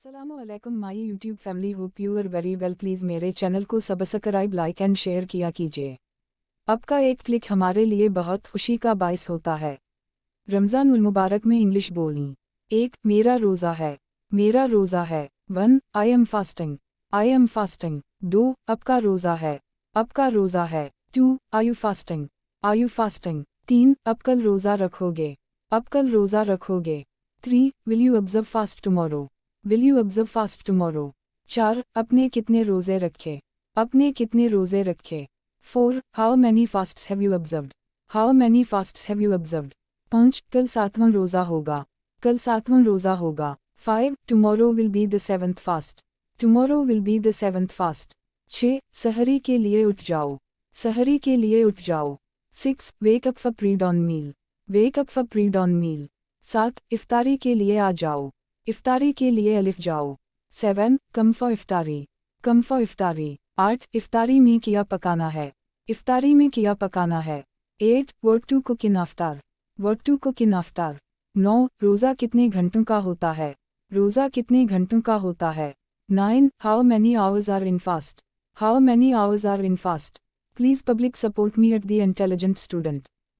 अस्सलामुअलैकुम my YouTube family, hope you are very well. Please मेरे channel को subscribe, like and share किया कीजिए। आपका एक क्लिक हमारे लिए बहुत खुशी का बायस होता है। रमज़ान उल मुबारक में इंग्लिश बोली। 1. मेरा रोज़ा है। मेरा रोज़ा है। 1. I am fasting. I am fasting. 2. आपका रोज़ा है। आपका रोज़ा है। 2. Are you fasting. Are you fasting. 3. अब कल रोज़ा रखोगे। अब कल रोज़ा रखोगे। 3. Will you observe fast tomorrow. Will you observe fast tomorrow. 4. अपने कितने रोज़े रखे। अपने कितने रोज़े रखे। 4. How many fasts have you observed. How many fasts have you observed. 5. कल 7वां रोज़ा होगा। कल 7वां रोज़ा होगा। 5. Tomorrow will be the 7th fast. Tomorrow will be the 7th fast. 6. सहरी के लिए उठ जाओ। सहरी के लिए उठ जाओ। 6. Wake up for pre dawn meal. Wake up for pre dawn meal. 7. इफ्तारी के लिए आ जाओ। इफ्तारी के लिए अलिफ जाओ। 7. Come for इफ्तारी। Come for इफ्तारी। 8. इफ्तारी में क्या पकाना है। इफ्तारी में क्या पकाना है। 8. व्हाट टू कुक इन अफ्तार। व्हाट टू कुक इन अफ्तार। 9. रोज़ा कितने घंटों का होता है। रोज़ा कितने घंटों का होता है। 9. How many hours are in fast. How many hours are in fast. Please public support me at the intelligent student.